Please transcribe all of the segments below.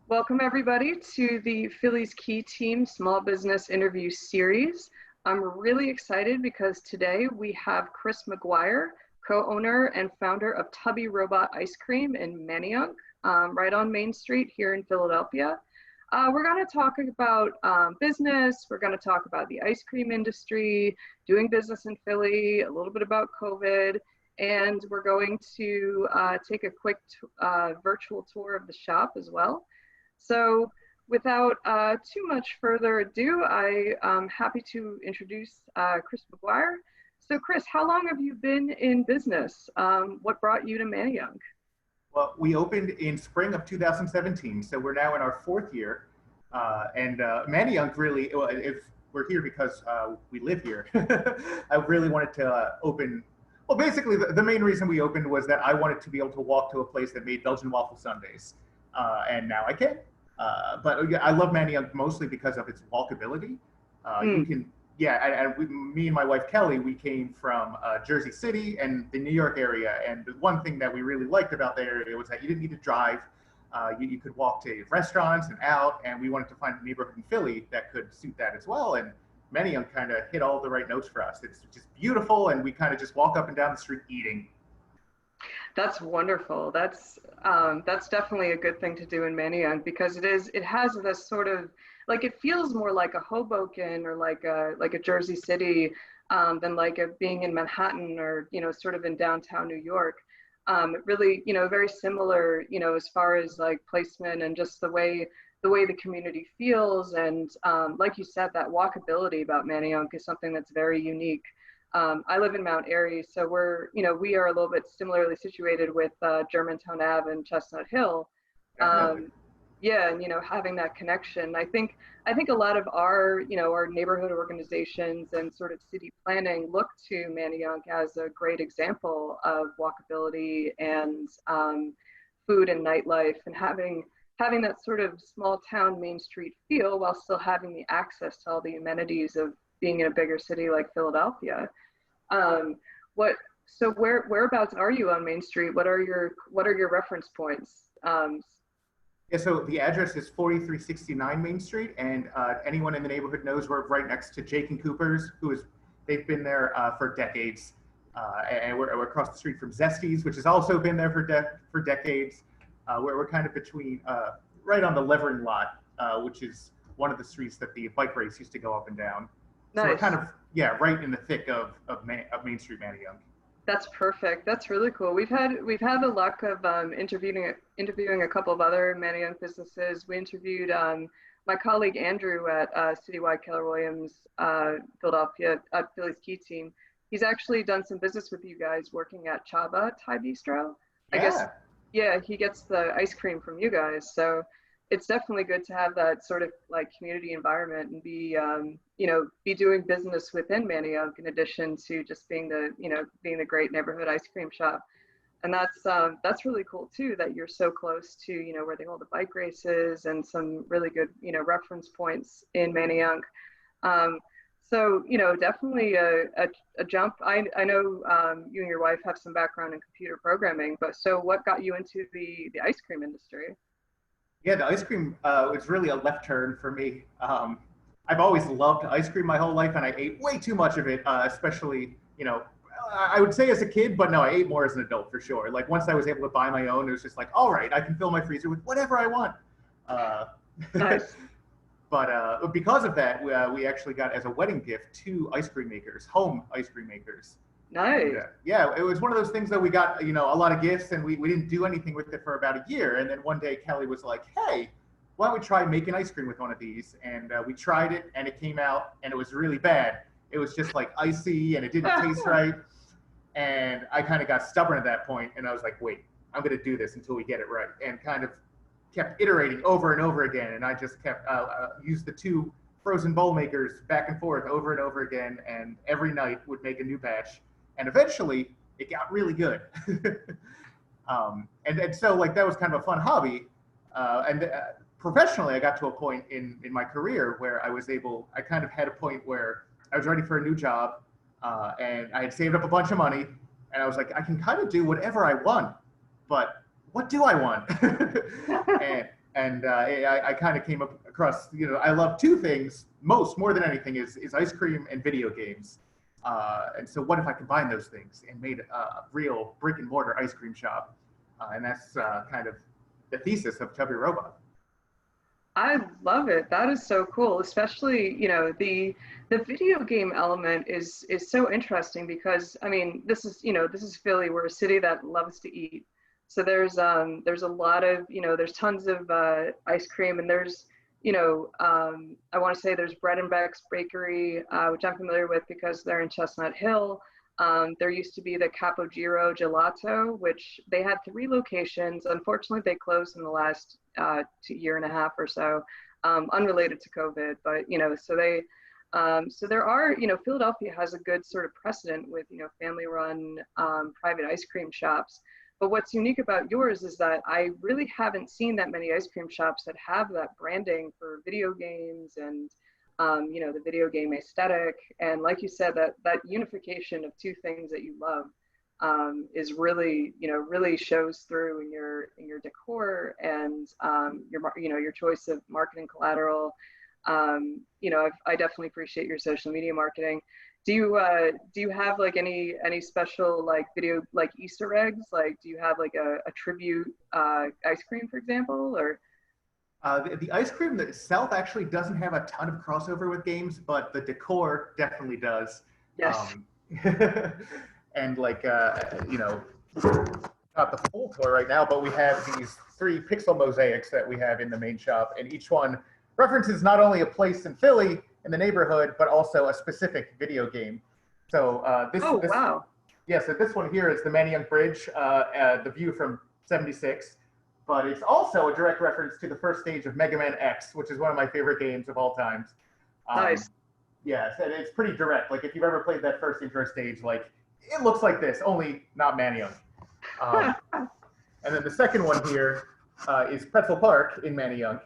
Welcome everybody to the Phillies Key Team Small Business Interview Series. I'm really excited because today we have Chris Maguire, co-owner and founder of Tubby Robot Ice Cream in Manayunk, right on Main Street here in Philadelphia. We're going to talk about business, we're going to talk about the ice cream industry, doing business in Philly, a little bit about COVID, and we're going to take a quick virtual tour of the shop as well. So without too much further ado, I'm happy to introduce Chris Maguire. So Chris, how long have you been in business? What brought you to Manayunk? Well, we opened in spring of 2017, so we're now in our fourth year. Manayunk really, we're here because we live here. I really wanted to open, well, basically the main reason we opened was that I wanted to be able to walk to a place that made Belgian waffle sundaes. And now I can. But I love Manayunk mostly because of its walkability. You can, me and my wife Kelly, we came from Jersey City and the New York area. And the one thing that we really liked about the area was that you didn't need to drive. You could walk to restaurants and out. And we wanted to find a neighborhood in Philly that could suit that as well. And Manayunk kind of hit all the right notes for us. It's just beautiful. And we kind of just walk up and down the street eating. That's wonderful. That's definitely a good thing to do in Manayunk because it has this sort of, like, it feels more like a Hoboken or like a Jersey City than like being in Manhattan or, sort of in downtown New York. It really, very similar, as far as like placement and just the way the community feels. And like you said, that walkability about Manayunk is something that's very unique. I live in Mount Airy, so we are a little bit similarly situated with Germantown Ave and Chestnut Hill. And having that connection, I think a lot of our neighborhood organizations and sort of city planning look to Manayunk as a great example of walkability and food and nightlife, and having that sort of small town Main Street feel while still having the access to all the amenities of being in a bigger city like Philadelphia. Whereabouts are you on Main Street? What are your reference points? So the address is 4369 Main Street, and anyone in the neighborhood knows we're right next to Jake and Cooper's, they've been there for decades. And we're across the street from Zesties, which has also been there for decades. We're kind of between, right on the Levering lot, which is one of the streets that the bike race used to go up and down. Nice. So we're kind of, right in the thick of Main Street Manayunk. That's perfect. That's really cool. We've had the luck of interviewing a couple of other Manayunk businesses. We interviewed my colleague Andrew at Citywide Keller Williams, Philadelphia, at Phillies Key Team. He's actually done some business with you guys working at Chaba Thai Bistro. Yeah. I guess, yeah, he gets the ice cream from you guys. So it's definitely good to have that sort of like community environment and be doing business within Manayunk in addition to just being the great neighborhood ice cream shop. And that's really cool too, that you're so close to, where they hold the bike races and some really good, reference points in Manayunk. So, definitely a jump. I know you and your wife have some background in computer programming, but so what got you into the ice cream industry? Yeah, the ice cream was really a left turn for me. I've always loved ice cream my whole life, and I ate way too much of it, especially, I would say as a kid, but no, I ate more as an adult for sure. Like once I was able to buy my own, it was just like, all right, I can fill my freezer with whatever I want. Nice. But because of that, we actually got as a wedding gift 2 ice cream makers, home ice cream makers. Nice. Yeah, it was one of those things that we got, a lot of gifts, and we didn't do anything with it for about a year. And then one day Kelly was like, hey, why don't we try making ice cream with one of these? And we tried it, and it came out, and it was really bad. It was just like icy, and it didn't taste right. And I kind of got stubborn at that point, and I was like, wait, I'm going to do this until we get it right. And kind of kept iterating over and over again. And I just kept used the 2 frozen bowl makers back and forth over and over again, and every night would make a new batch. And eventually, it got really good. And so, like, that was kind of a fun hobby. Professionally, I got to a point in my career where I kind of had a point where I was ready for a new job, and I had saved up a bunch of money, and I was like, I can kind of do whatever I want, but what do I want? And I kind of came across, I love two things more than anything is ice cream and video games. And so what if I combined those things and made a real brick and mortar ice cream shop? And that's kind of the thesis of Tubby Robot. I love it. That is so cool. Especially, the video game element is so interesting because I mean, this is Philly. We're a city that loves to eat. So there's a lot of, there's tons of ice cream, and there's, I want to say there's Bread and Beck's Bakery, which I'm familiar with because they're in Chestnut Hill. There used to be the Capogiro Gelato, which they had 3 locations. Unfortunately, they closed in the last year and a half or so, unrelated to COVID. But so there are, Philadelphia has a good sort of precedent with family-run private ice cream shops. But what's unique about yours is that I really haven't seen that many ice cream shops that have that branding for video games and the video game aesthetic. And like you said, that unification of two things that you love is really, really shows through in your decor and your choice of marketing collateral. I definitely appreciate your social media marketing. Do you have like any special like video like Easter eggs? Like, do you have like a tribute ice cream, for example, or? The ice cream itself actually doesn't have a ton of crossover with games, but the decor definitely does. Yes. And like, not the full tour right now, but we have these 3 pixel mosaics that we have in the main shop, and each one references not only a place in Philly in the neighborhood, but also a specific video game. So wow. Yeah, so this one here is the Manayunk Bridge, the view from 76. But it's also a direct reference to the first stage of Mega Man X, which is one of my favorite games of all times. Nice. Yeah, it's pretty direct. Like if you've ever played that first intro stage, like it looks like this, only not Manayunk. And then the second one here is Pretzel Park in Manayunk.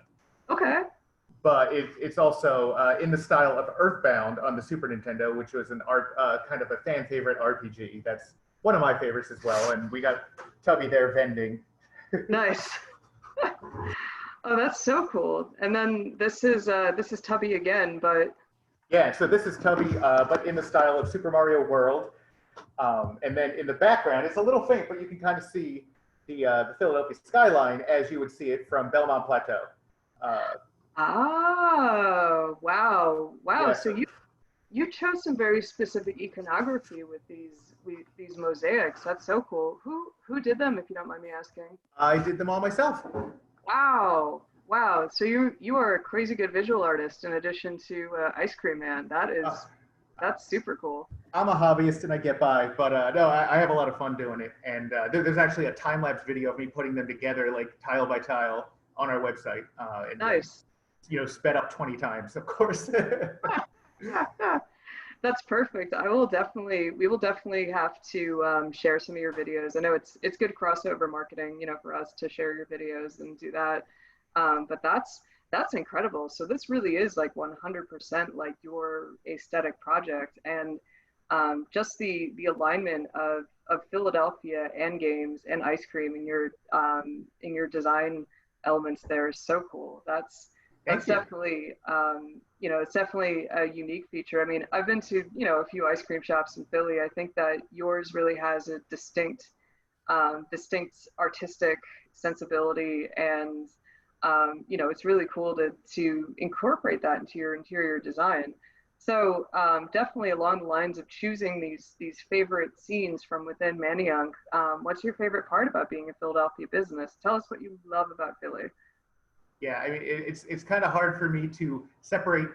Okay. But it's also in the style of Earthbound on the Super Nintendo, which was an kind of a fan favorite RPG. That's one of my favorites as well. And we got Tubby there vending. Nice. Oh, that's so cool. And then this is Tubby again, but yeah. So this is Tubby, but in the style of Super Mario World. And then in the background, it's a little faint, but you can kind of see the Philadelphia skyline as you would see it from Belmont Plateau. Oh, wow. Yeah. So you chose some very specific iconography with these mosaics. That's so cool. Who did them, if you don't mind me asking? I did them all myself. Wow. So you are a crazy good visual artist in addition to Ice Cream Man. That's super cool. I'm a hobbyist and I get by, but no, I have a lot of fun doing it. And there's actually a time-lapse video of me putting them together, like tile by tile, on our website. And, nice. Sped up 20 times, of course. That's perfect. We will definitely have to share some of your videos. I know it's good crossover marketing, for us to share your videos and do that. But that's incredible. So this really is like 100% like your aesthetic project, and just the alignment of Philadelphia and games and ice cream in your design elements there is so cool. That's definitely, it's definitely a unique feature. I mean, I've been to, a few ice cream shops in Philly. I think that yours really has a distinct artistic sensibility, and, it's really cool to incorporate that into your interior design. So definitely along the lines of choosing these favorite scenes from within Manayunk, what's your favorite part about being a Philadelphia business? Tell us what you love about Philly. Yeah, I mean, it's kind of hard for me to separate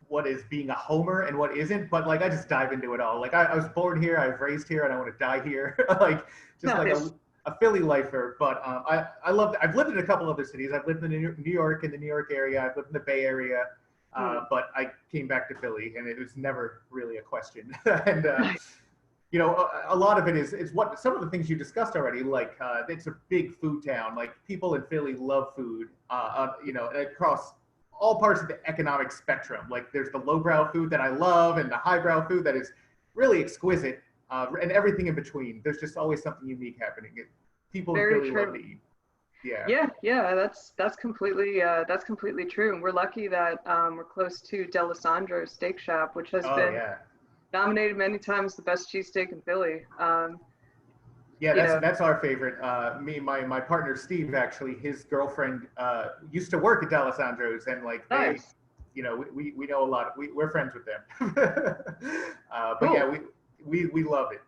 what is being a homer and what isn't, but like I just dive into it all. Like I was born here, I was raised here, and I want to die here. Like just Nice. like a Philly lifer. But I've lived in a couple other cities. I've lived in New York, in the New York area. I've lived in the Bay Area. But I came back to Philly, and it was never really a question. And a lot of it is what some of the things you discussed already. Like it's a big food town. Like people in Philly love food. Across all parts of the economic spectrum. Like there's the lowbrow food that I love, and the highbrow food that is really exquisite, and everything in between. There's just always something unique happening. People in Philly love to eat. Yeah. Yeah, that's completely true. And we're lucky that we're close to D'Alessandro's Steak Shop, which has Oh been yeah. nominated many times the best cheesesteak in Philly. Yeah, You know, that's our favorite. My partner Steve, actually, his girlfriend used to work at D'Alessandro's, and like they, nice, we know a lot. We're friends with them. But yeah, cool. we love it.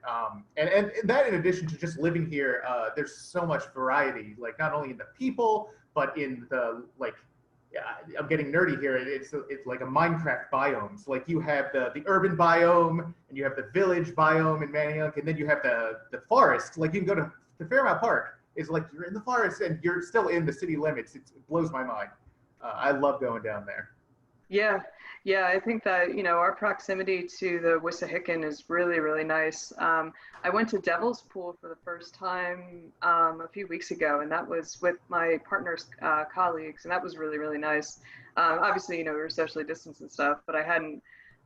And that, in addition to just living here, there's so much variety. Like not only in the people, but in the like. Yeah, I'm getting nerdy here. It's like a Minecraft biomes. Like you have the urban biome, and you have the village biome in Manayunk, and then you have the forest. Like you can go to Fairmount Park. It's like you're in the forest and you're still in the city limits. It blows my mind. I love going down there. Yeah, yeah, I think that, our proximity to the Wissahickon is really, really nice. I went to Devil's Pool for the first time a few weeks ago, and that was with my partner's colleagues, and that was really, really nice. Obviously, we were socially distanced and stuff, but I hadn't,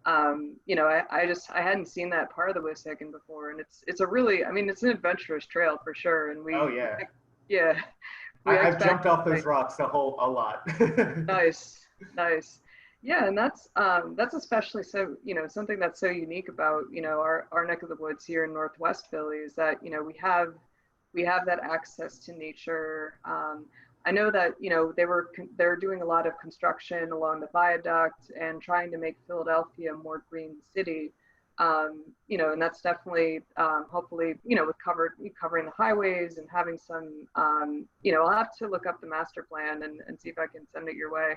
I hadn't seen that part of the Wissahickon before, and it's a really, I mean, it's an adventurous trail for sure, and Oh yeah, yeah, we I've expect jumped off those like, rocks a lot. nice, nice. Yeah, and that's especially so, something that's so unique about, our neck of the woods here in Northwest Philly is that, we have that access to nature. I know that, they're doing a lot of construction along the viaduct and trying to make Philadelphia a more green city. And that's definitely, hopefully, with covering the highways and having some, I'll have to look up the master plan and see if I can send it your way,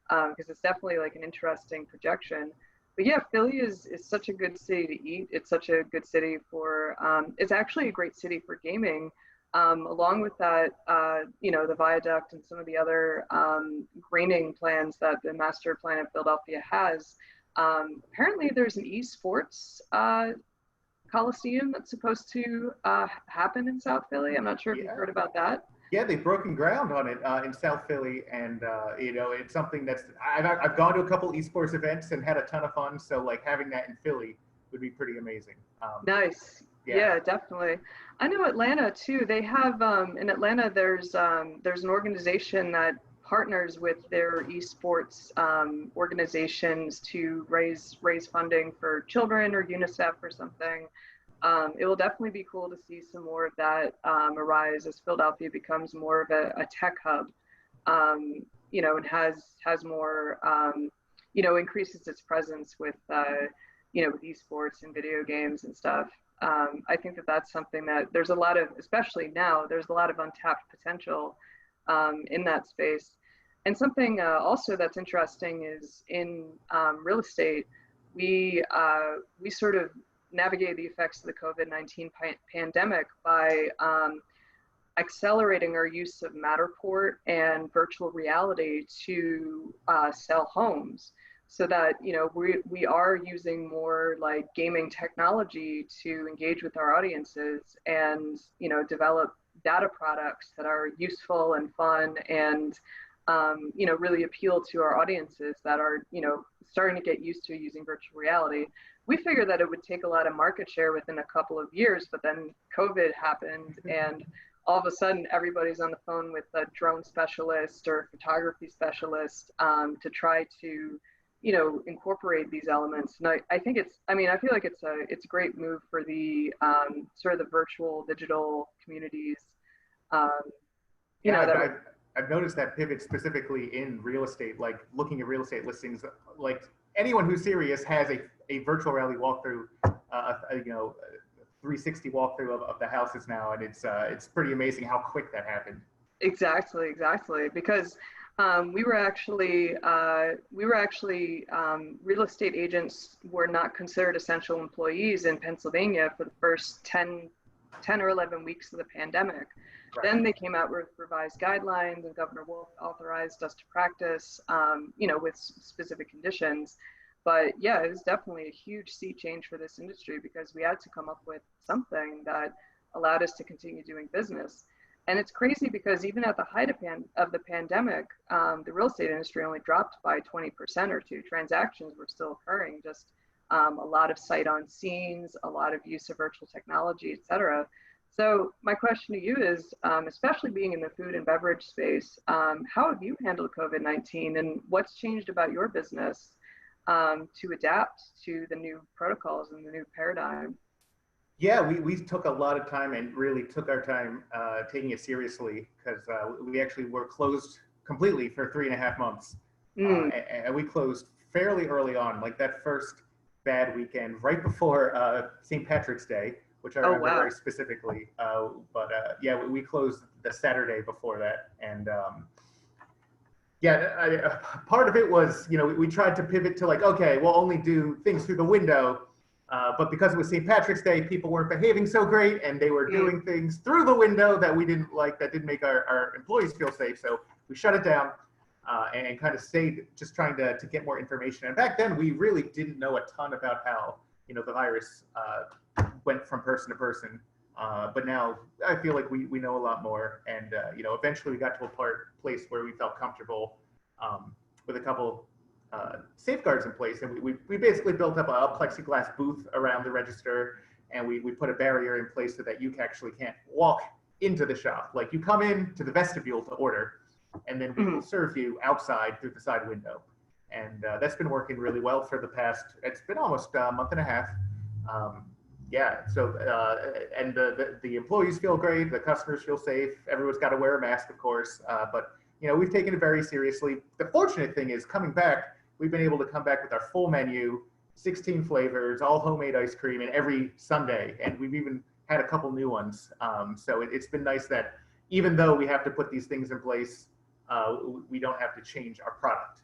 because it's definitely like an interesting projection. But yeah, Philly is such a good city to eat. It's such a good city for. It's actually a great city for gaming. Along with that, the viaduct and some of the other greening plans that the master plan of Philadelphia has. Apparently, there's an esports coliseum that's supposed to happen in South Philly. I'm not sure if you've Yeah. heard about that. Yeah, they've broken ground on it in South Philly, and it's something that's I've gone to a couple esports events and had a ton of fun. So like having that in Philly would be pretty amazing. Nice. Yeah, Yeah, definitely. I know Atlanta too. They have in Atlanta there's an organization that partners with their esports organizations to raise funding for children or UNICEF or something. It will definitely be cool to see some more of that arise as Philadelphia becomes more of a tech hub, and has more, increases its presence with esports and video games and stuff. I think that that's something that there's a lot of, especially now, there's a lot of untapped potential in that space. And something also that's interesting is in real estate, we sort of navigate the effects of the COVID-19 pandemic by accelerating our use of Matterport and virtual reality to sell homes, so that we are using more like gaming technology to engage with our audiences and develop data products that are useful and fun and really appeal to our audiences that are starting to get used to using virtual reality. We figured that it would take a lot of market share within a couple of years, but then COVID happened, and all of a sudden everybody's on the phone with a drone specialist or photography specialist to try to incorporate these elements. And I think I feel like it's a great move for the sort of the virtual digital communities. Um, yeah. that I've noticed that pivot specifically in real estate, like looking at real estate listings. Like anyone who's serious has a virtual reality walkthrough, 360 walkthrough of the houses now, and it's pretty amazing how quick that happened. exactly, because real estate agents were not considered essential employees in Pennsylvania for the first 10 or 11 weeks of the pandemic. Right. Then they came out with revised guidelines, and Governor Wolf authorized us to practice, with specific conditions. But yeah, it was definitely a huge sea change for this industry because we had to come up with something that allowed us to continue doing business. And it's crazy because even at the height of the pandemic, the real estate industry only dropped by 20% or two. Transactions were still occurring, just a lot of sight on scenes, a lot of use of virtual technology, et cetera. So my question to you is, especially being in the food and beverage space, how have you handled COVID-19 and what's changed about your business to adapt to the new protocols and the new paradigm? Yeah, we took a lot of time and really took our time taking it seriously because we actually were closed completely for 3.5 months. Mm. And we closed fairly early on, like that first bad weekend right before St. Patrick's Day, which I Oh, remember wow. very specifically. But yeah, we closed the Saturday before that. And yeah, part of it was, we tried to pivot to like, okay, we'll only do things through the window. But because it was St. Patrick's Day, people weren't behaving so great and they were Mm. doing things through the window that we didn't like, that didn't make our employees feel safe. So we shut it down and kind of stayed just trying to get more information. And back then, we really didn't know a ton about how, the virus went from person to person. But now I feel like we know a lot more. And, eventually we got to a place where we felt comfortable with a couple safeguards in place. And we basically built up a plexiglass booth around the register, and we put a barrier in place so that you actually can't walk into the shop. Like you come in to the vestibule to order, and then we will Mm. serve you outside through the side window. And that's been working really well for the past, it's been almost a month and a half. Um, yeah, so, and the employees feel great, the customers feel safe, everyone's got to wear a mask, of course, but we've taken it very seriously. The fortunate thing is coming back, we've been able to come back with our full menu, 16 flavors, all homemade ice cream, and every Sunday. And we've even had a couple new ones. So it's been nice that even though we have to put these things in place, we don't have to change our product.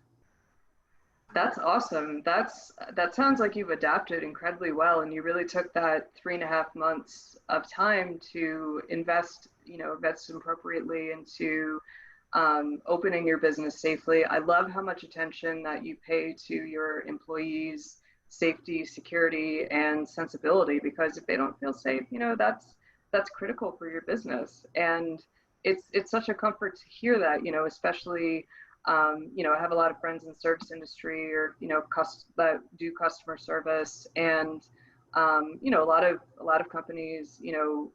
That's awesome. That sounds like you've adapted incredibly well, and you really took that 3.5 months of time to invest appropriately into opening your business safely. I love how much attention that you pay to your employees' safety, security, and sensibility, because if they don't feel safe, that's critical for your business. And it's such a comfort to hear that, especially I have a lot of friends in the service industry or, that do customer service, and a lot of companies,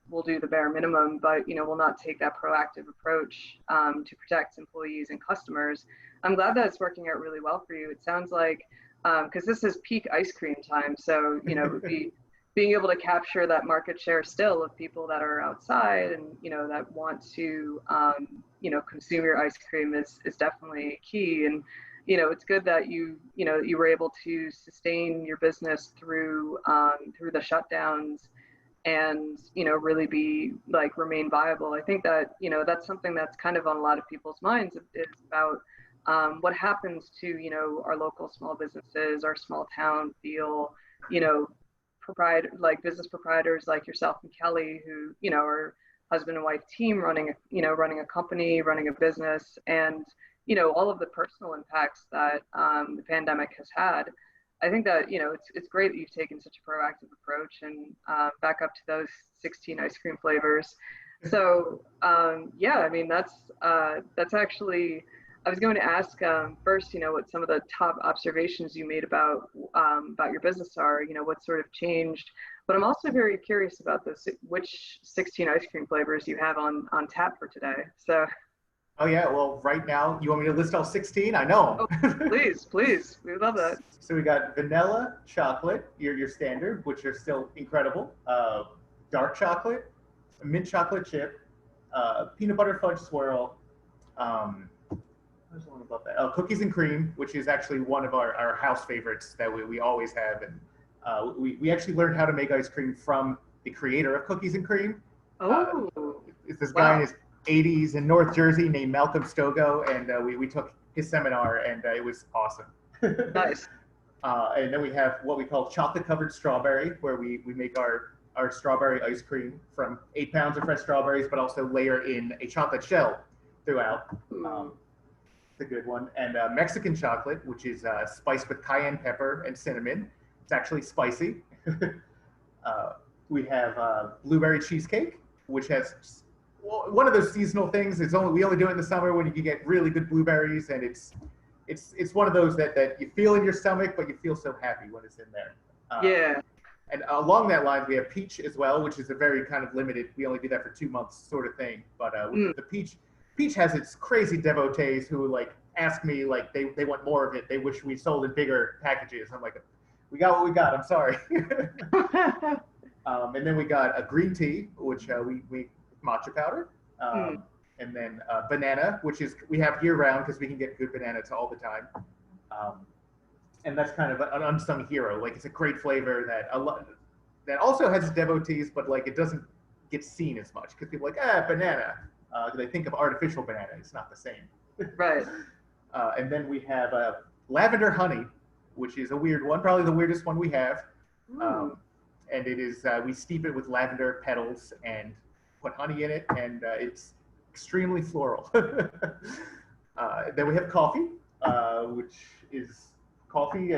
will do the bare minimum, but, will not take that proactive approach to protect employees and customers. I'm glad that it's working out really well for you. It sounds like, because this is peak ice cream time, so, being able to capture that market share still of people that are outside and, that want to, consume your ice cream is definitely key. And, it's good that you were able to sustain your business through the shutdowns and, really be like remain viable. I think that, that's something that's kind of on a lot of people's minds is about what happens to, our local small businesses, our small town feel, you know, business proprietors like yourself and Kelly, who, are husband and wife team running a company, running a business, and, all of the personal impacts that the pandemic has had. I think that, it's great that you've taken such a proactive approach and back up to those 16 ice cream flavors. So yeah, I mean, that's actually, I was going to ask first, what some of the top observations you made about your business are, what sort of changed. But I'm also very curious about this, which 16 ice cream flavors you have on tap for today. So, Oh yeah, well, right now, you want me to list all 16? I know oh, 'em. please, we love that. So we got vanilla chocolate, your standard, which are still incredible. Dark chocolate, mint chocolate chip, peanut butter fudge swirl. There's one about that. Oh, cookies and cream, which is actually one of our house favorites that we always have. And we actually learned how to make ice cream from the creator of cookies and cream. Uh, Oh, it's this guy in wow, his 80s in North Jersey named Malcolm Stogo, and we took his seminar, and it was awesome. nice. And then we have what we call chocolate covered strawberry, where we make our strawberry ice cream from 8 pounds of fresh strawberries, but also layer in a chocolate shell throughout. Ooh, It's a good one. And Mexican chocolate, which is spiced with cayenne pepper and cinnamon. It's actually spicy. uh, we have blueberry cheesecake, which has one of those seasonal things. We only do it in the summer when you can get really good blueberries, and it's one of those that you feel in your stomach, but you feel so happy when it's in there. yeah. And along that line, we have peach as well, which is a very kind of limited. We only do that for 2 months, sort of thing. But the peach has its crazy devotees who like ask me like they want more of it. They wish we sold in bigger packages. I'm like, we got what we got. I'm sorry. And then we got a green tea, which we matcha powder. And then banana, which is we have year round because we can get good bananas all the time. And that's kind of an unsung hero. Like it's a great flavor that also has its devotees, but like it doesn't get seen as much because people are like banana. They think of artificial banana. It's not the same. Right. And then we have lavender honey, which is a weird one, probably the weirdest one we have. And it is we steep it with lavender petals and put honey in it, and it's extremely floral. Then we have coffee, which is coffee.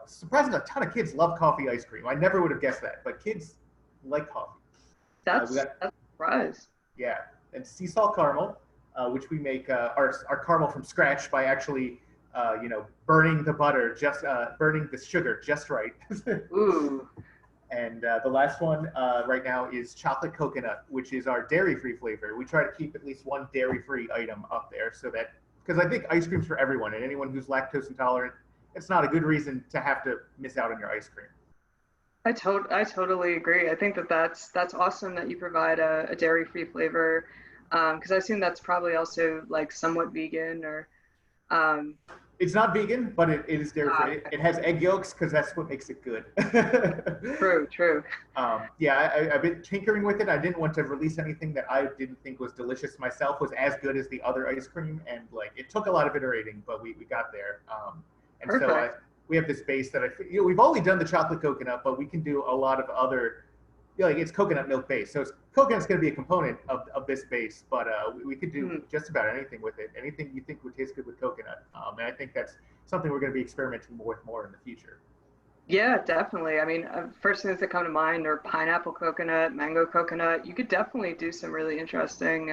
Surprisingly, a ton of kids love coffee ice cream. I never would have guessed that, but kids like coffee. That's a surprise. Yeah, and sea salt caramel, which we make our caramel from scratch by actually, burning the butter, burning the sugar just right. Ooh. And the last one right now is chocolate coconut, which is our dairy-free flavor. We try to keep at least one dairy-free item up there so that, because I think ice cream's for everyone, and anyone who's lactose intolerant, it's not a good reason to have to miss out on your ice cream. I totally agree. I think that's awesome that you provide a dairy-free flavor, because I assume that's probably also like somewhat vegan or. It's not vegan, but it is dairy-free. It has egg yolks because that's what makes it good. True. I've been tinkering with it. I didn't want to release anything that I didn't think was delicious myself, was as good as the other ice cream, and like it took a lot of iterating, but we got there. And Perfect. so we have this base that we've only done the chocolate coconut, but we can do a lot of other, like it's coconut milk based. So coconut's going to be a component of this base, but we could do just about anything with it. Anything you think would taste good with coconut. And I think that's something we're going to be experimenting with more in the future. Yeah, definitely. I mean, first things that come to mind are pineapple coconut, mango coconut. You could definitely do some really interesting,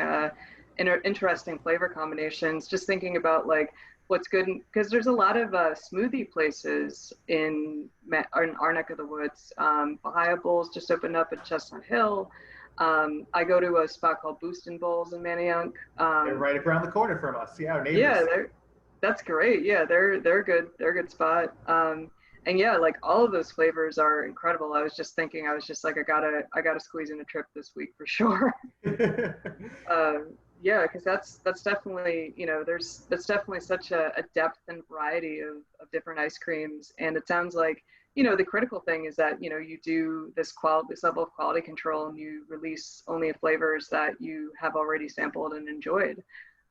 interesting flavor combinations. Just thinking about like what's good, because there's a lot of smoothie places in our neck of the woods. Bahia Bowls just opened up at Chestnut Hill. I go to a spot called Boostin' Bowls in Manayunk. They're right around the corner from us. Yeah, our neighbors. Yeah, that's great. Yeah, they're good. They're a good spot. And yeah, like all of those flavors are incredible. I was just like, I gotta squeeze in a trip this week for sure. Yeah, because that's definitely, that's definitely such a depth and variety of different ice creams. And it sounds like, the critical thing is that, you do this level of quality control and you release only flavors that you have already sampled and enjoyed.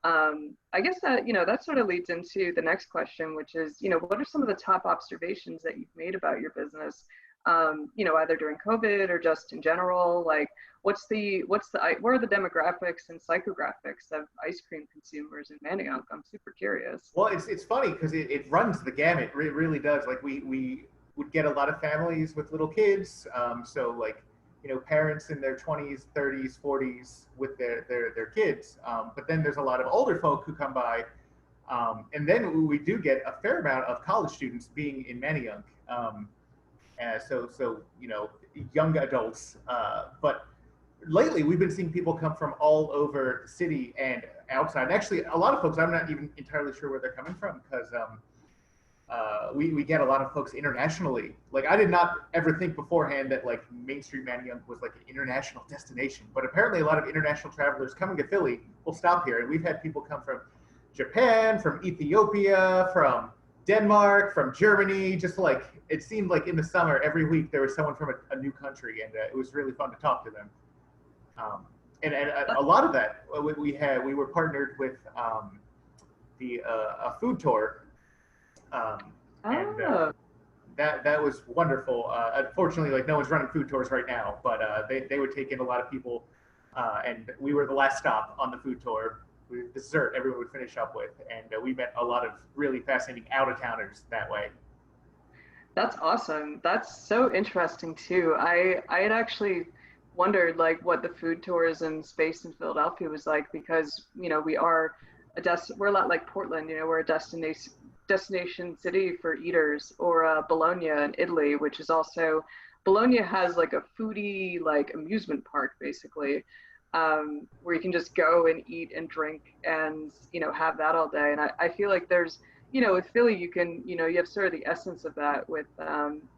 I guess that, that sort of leads into the next question, which is, what are some of the top observations that you've made about your business, either during COVID or just in general? Like, what are the demographics and psychographics of ice cream consumers in Manayunk? I'm super curious. Well, it's funny because it runs the gamut. It really does. Like we would get a lot of families with little kids. So like, parents in their 20s, 30s, 40s with their kids. But then there's a lot of older folk who come by. And then we do get a fair amount of college students being in Manayunk. So young adults. But lately we've been seeing people come from all over the city and outside. And actually, a lot of folks, I'm not even entirely sure where they're coming from because we get a lot of folks internationally. Like I did not ever think beforehand that like Main Street Manayunk was like an international destination, but apparently a lot of international travelers coming to Philly will stop here. And we've had people come from Japan, from Ethiopia, from Denmark, from Germany, just like it seemed like in the summer every week there was someone from a new country, and it was really fun to talk to them. And a lot of that we were partnered with a food tour. That was wonderful. Unfortunately, like no one's running food tours right now, but they would take in a lot of people, and we were the last stop on the food tour. Dessert everyone would finish up with, and we met a lot of really fascinating out-of-towners that way. That's awesome. That's so interesting too. I had actually wondered like what the food tourism space in Philadelphia was like, because we're a lot like Portland. We're a destination city for eaters, or Bologna in Italy, which is also Bologna has like a foodie like amusement park basically, where you can just go and eat and drink and have that all day. And I feel like there's with Philly you can you have sort of the essence of that with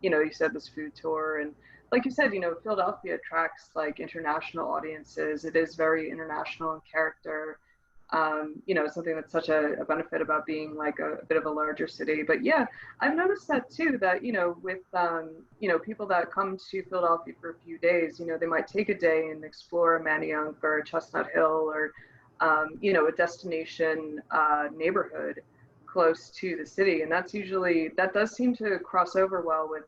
you said this food tour, and like you said Philadelphia attracts like international audiences. It is very international in character. Something that's such a benefit about being like a bit of a larger city. But yeah, I've noticed that too, that, with, people that come to Philadelphia for a few days, they might take a day and explore a Manayunk or a Chestnut Hill or, a destination neighborhood close to the city. And that does seem to cross over well with,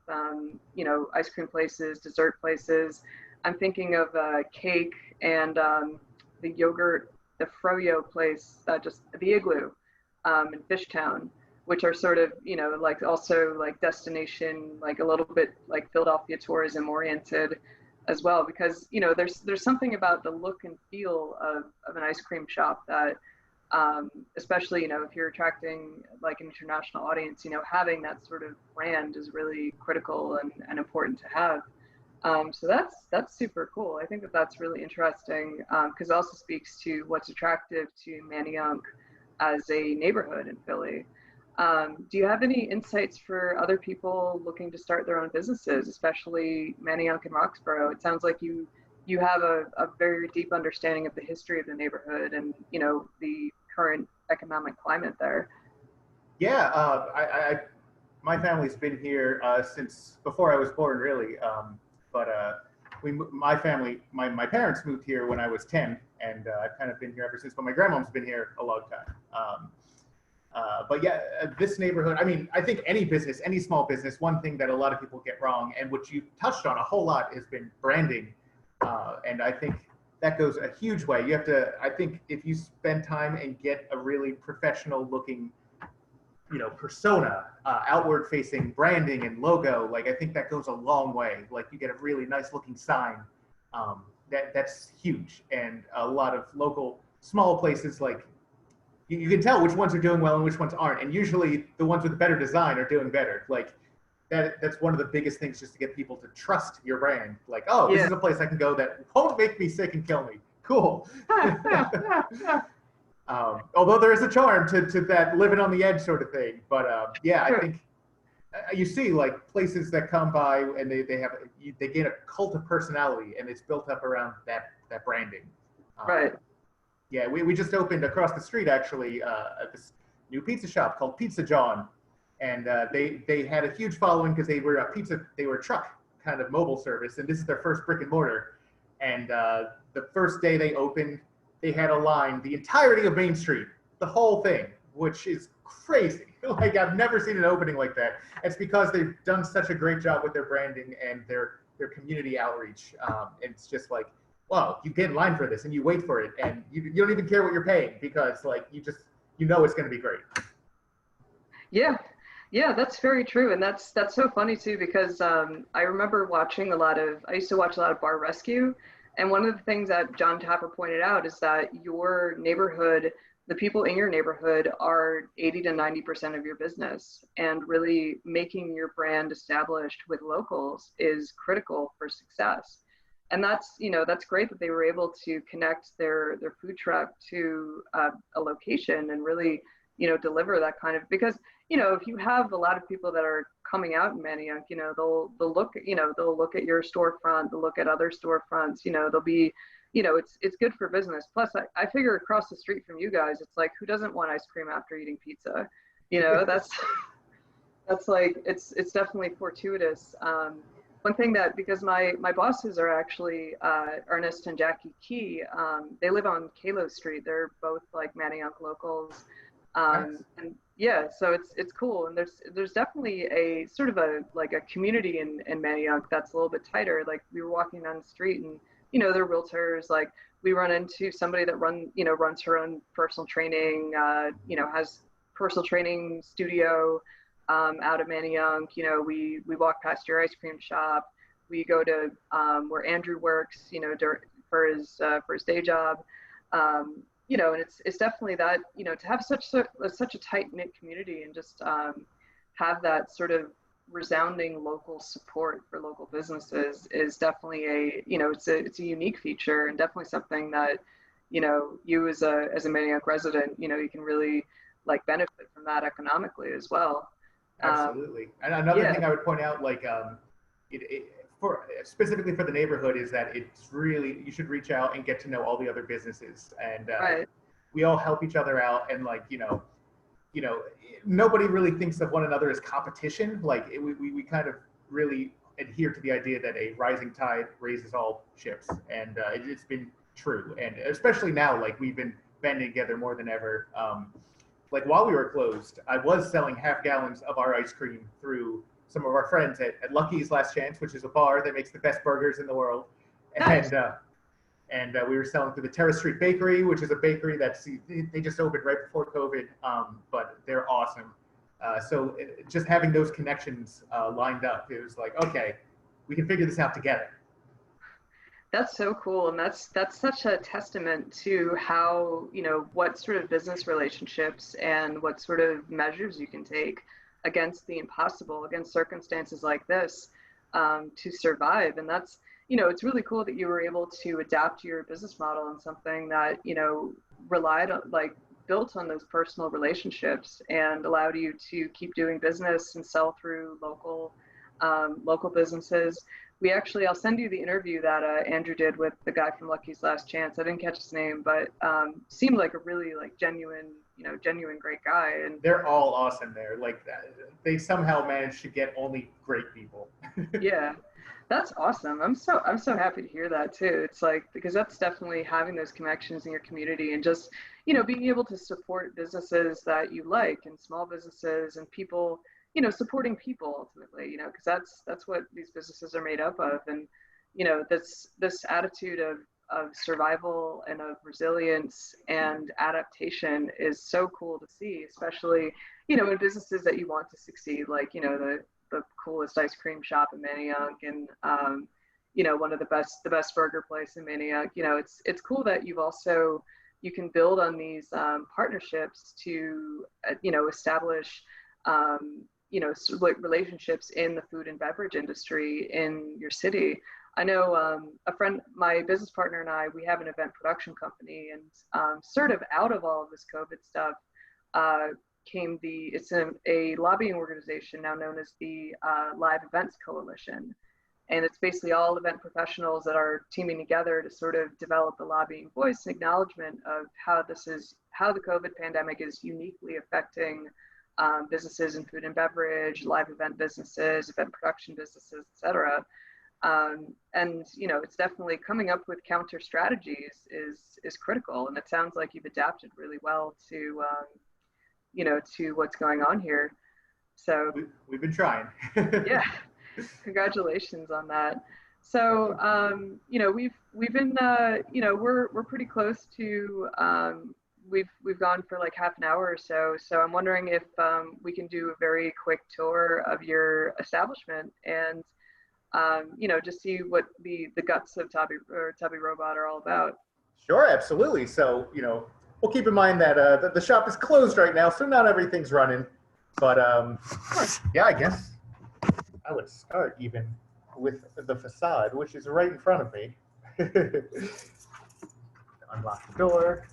ice cream places, dessert places. I'm thinking of cake and the yogurt, the Froyo place, just the Igloo in Fishtown, which are sort of, like also like destination, like a little bit like Philadelphia tourism oriented as well, because, there's something about the look and feel of an ice cream shop that, especially, if you're attracting like an international audience, having that sort of brand is really critical and important to have. So that's super cool. I think that's really interesting because it also speaks to what's attractive to Manayunk as a neighborhood in Philly. Do you have any insights for other people looking to start their own businesses, especially Manayunk and Roxborough? It sounds like you have a very deep understanding of the history of the neighborhood and the current economic climate there. Yeah, my family's been here since before I was born, really. But my family, my parents moved here when I was 10, and I've kind of been here ever since. But my grandmom's been here a long time. But yeah, this neighborhood, I mean, I think any business, any small business, one thing that a lot of people get wrong, and which you touched on a whole lot, has been branding. And I think that goes a huge way. You have to, I think if you spend time and get a really professional looking persona, outward facing branding and logo, like I think that goes a long way. Like you get a really nice looking sign, that's huge. And a lot of local small places, like you can tell which ones are doing well and which ones aren't. And usually the ones with the better design are doing better. Like that's one of the biggest things, just to get people to trust your brand. Like, oh, this is a place I can go that won't make me sick and kill me. Cool. Although there is a charm to that living on the edge sort of thing. But yeah, I think you see like places that come by and they gain a cult of personality, and it's built up around that branding. Right. Yeah, we just opened across the street actually at this new pizza shop called Pizza John, and they had a huge following because they were a truck kind of mobile service, and this is their first brick and mortar. And the first day they opened, they had a line the entirety of Main Street, the whole thing, which is crazy. Like I've never seen an opening like that. It's because they've done such a great job with their branding and their community outreach. It's just like, wow, you get in line for this and you wait for it, and you don't even care what you're paying because like you know it's going to be great. Yeah, that's very true, and that's so funny too because I remember I used to watch a lot of Bar Rescue. And one of the things that John Tapper pointed out is that your neighborhood, the people in your neighborhood are 80 to 90% of your business, and really making your brand established with locals is critical for success. And that's great that they were able to connect their food truck to a location and really, deliver that kind of, because, if you have a lot of people that are coming out in Manayunk, they'll look at your storefront, they'll look at other storefronts, they'll be, it's good for business. Plus I figure across the street from you guys, it's like, who doesn't want ice cream after eating pizza? That's like, it's definitely fortuitous. One thing that, because my bosses are actually Ernest and Jackie Key, they live on Kalo Street. They're both like Manayunk locals. Nice. And yeah, so it's cool. And there's definitely a sort of a community in Manayunk that's a little bit tighter. Like we were walking down the street and, they're realtors. Like we run into somebody that runs her own personal training, has personal training studio out of Manayunk. We walk past your ice cream shop. We go to where Andrew works, for his day job. And it's definitely that, to have such a tight knit community and just have that sort of, resounding local support for local businesses is definitely a, you know, it's a unique feature, and definitely something that, you know, you as a Manayunk resident, you know, you can really like benefit from that economically as well. Absolutely. And another Yeah, thing I would point out, like, for specifically for the neighborhood, is that it's really, you should reach out and get to know all the other businesses, and right. we all help each other out, and like, you know, nobody really thinks of one another as competition. Like we kind of really adhere to the idea that a rising tide raises all ships, and it's been true. And especially now, like we've been banding together more than ever. Like while we were closed, I was selling half gallons of our ice cream through some of our friends at Lucky's Last Chance, which is a bar that makes the best burgers in the world. Nice. And we were selling through the Terrace Street Bakery, which is a bakery that's, they just opened right before COVID, but they're awesome. So just having those connections lined up, it was like, okay, we can figure this out together. That's so cool, and that's such a testament to how, you know, what sort of business relationships and what sort of measures you can take against the impossible, against circumstances like this, to survive. And that's, you know, it's really cool that you were able to adapt your business model in something that, you know, relied on, like, built on those personal relationships and allowed you to keep doing business and sell through local businesses. We actually, I'll send you the interview that Andrew did with the guy from Lucky's Last Chance. I didn't catch his name, but seemed like a really like genuine, you know, genuine great guy. And They're all awesome there. Like that, they somehow managed to get only great people. yeah, that's awesome. I'm so happy to hear that too. It's like, because that's definitely having those connections in your community, and just, you know, being able to support businesses that you like, and small businesses and people, you know, supporting people ultimately, you know, because that's what these businesses are made up of. And, you know, this attitude of survival and of resilience and adaptation is so cool to see, especially, you know, in businesses that you want to succeed, like, you know, the coolest ice cream shop in Manayunk, and you know, one of the best burger place in Manayunk. You know, it's cool that you can build on these partnerships to you know, establish you know, like relationships in the food and beverage industry in your city. I know a friend, my business partner and I, we have an event production company, and sort of out of all of this COVID stuff came it's a lobbying organization now known as the Live Events Coalition. And it's basically all event professionals that are teaming together to sort of develop the lobbying voice and acknowledgement of how the COVID pandemic is uniquely affecting businesses in food and beverage, live event businesses, event production businesses, et cetera. And, you know, it's definitely coming up with counter strategies is critical. And it sounds like you've adapted really well to, you know, to what's going on here. So We've been trying. yeah, congratulations on that. So, you know, we've been, you know, we're pretty close to, we've gone for like half an hour or so. So I'm wondering if we can do a very quick tour of your establishment, and you know, just see what the guts of Tubby Robot are all about. Sure, absolutely. So, you know, we'll keep in mind that the shop is closed right now, so not everything's running. But yeah, I guess I would start even with the facade, which is right in front of me. Unlock the door.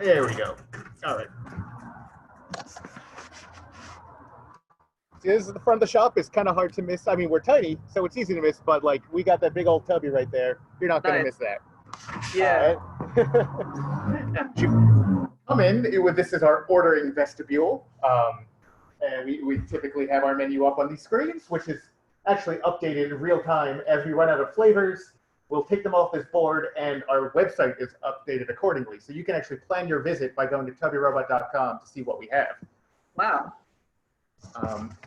There we go. All right. See, this is the front of the shop. It's kind of hard to miss. I mean, we're tiny, so it's easy to miss, but like we got that big old Tubby right there. You're not going to miss that. Yeah. Come in. This is our ordering vestibule. And we typically have our menu up on these screens, which is actually updated in real time. As we run out of flavors, we'll take them off this board, and our website is updated accordingly. So you can actually plan your visit by going to tubbyrobot.com to see what we have. Wow.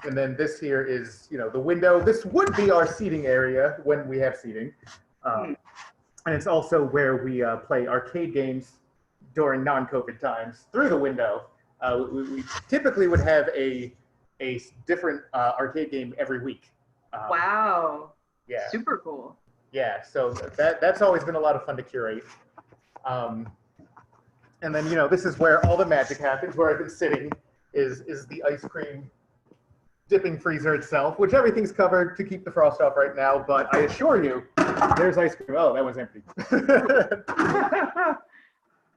And then this here is, you know, the window. This would be our seating area when we have seating. And it's also where we play arcade games during non-COVID times through the window. We typically would have a different arcade game every week. Wow. Yeah. Super cool. Yeah, so that's always been a lot of fun to curate. And then, you know, this is where all the magic happens, where I've been sitting is the ice cream dipping freezer itself, which everything's covered to keep the frost off right now. But I assure you, there's ice cream. Oh, that one's empty.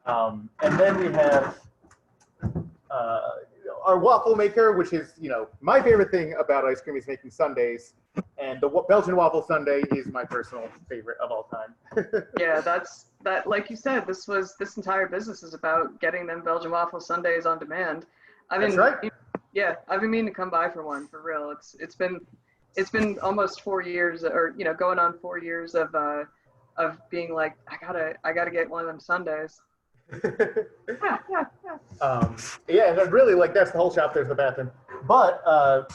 And then we have our waffle maker, which is, my favorite thing about ice cream is making sundaes. And the Belgian waffle sundae is my personal favorite of all time. Yeah, that. Like you said, this entire business is about getting them Belgian waffle sundaes on demand. That's right. Yeah, I've been meaning to come by for one, for real. It's been almost 4 years, or going on 4 years of being like, I gotta get one of them sundaes. Yeah, and really, like, that's the whole shop. There's the bathroom, but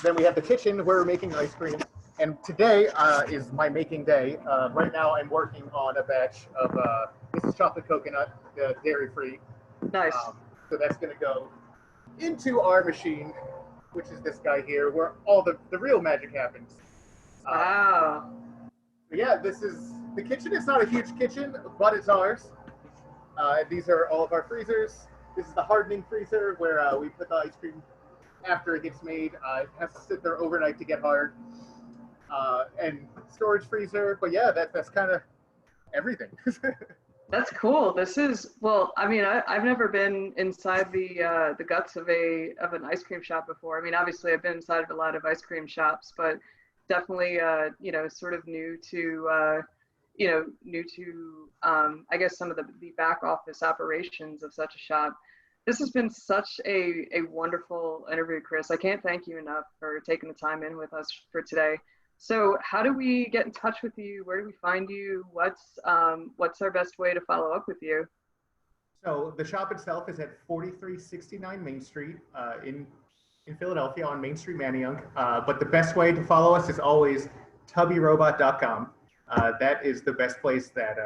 then we have the kitchen where we're making ice cream. And today is my making day. Right now, I'm working on a batch of this is chocolate coconut, dairy-free. Nice. So that's going to go into our machine, which is this guy here, where all the real magic happens. Wow. Yeah, this is the kitchen. It's not a huge kitchen, but it's ours. These are all of our freezers. This is the hardening freezer where we put the ice cream after it gets made. It has to sit there overnight to get hard. And storage freezer. But yeah, that's kind of everything. That's cool. I mean, I've never been inside the guts of an ice cream shop before. I mean, obviously I've been inside of a lot of ice cream shops, but definitely sort of new to I guess some of the back office operations of such a shop. This has been such a wonderful interview, Chris. I can't thank you enough for taking the time in with us for today. So how do we get in touch with you? Where do we find you? What's our best way to follow up with you? So the shop itself is at 4369 Main Street in Philadelphia on Main Street, Manayunk. But the best way to follow us is always tubbyrobot.com. That is the best place that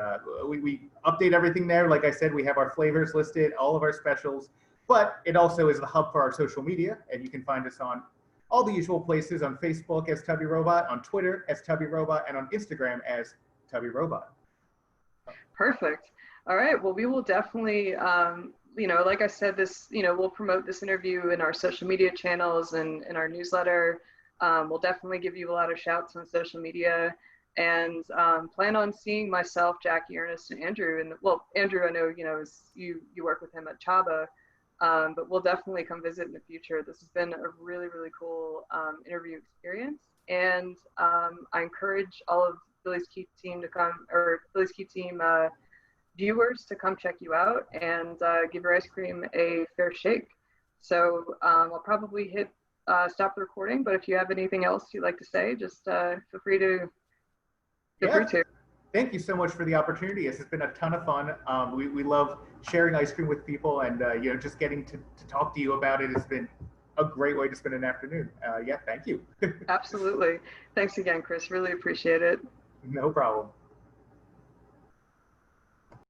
we update everything there. Like I said, we have our flavors listed, all of our specials, but it also is the hub for our social media, and you can find us on all the usual places, on Facebook as Tubby Robot, on Twitter as Tubby Robot, and on Instagram as Tubby Robot. Perfect. All right. Well, we will definitely, like I said, we'll promote this interview in our social media channels and in our newsletter. We'll definitely give you a lot of shouts on social media, and plan on seeing myself, Jackie, Ernest, and Andrew. And well, Andrew, I know, you work with him at Chaba. But we'll definitely come visit in the future. This has been a really, really cool interview experience. And I encourage all of Philly's Key team to come, or Philly's Key team viewers to come check you out and give your ice cream a fair shake. So I'll probably hit stop the recording, but if you have anything else you'd like to say, just feel free to. Thank you so much for the opportunity. This has been a ton of fun. We love sharing ice cream with people, and just getting to talk to you about it has been a great way to spend an afternoon. Yeah, thank you. Absolutely. Thanks again, Chris. Really appreciate it. No problem.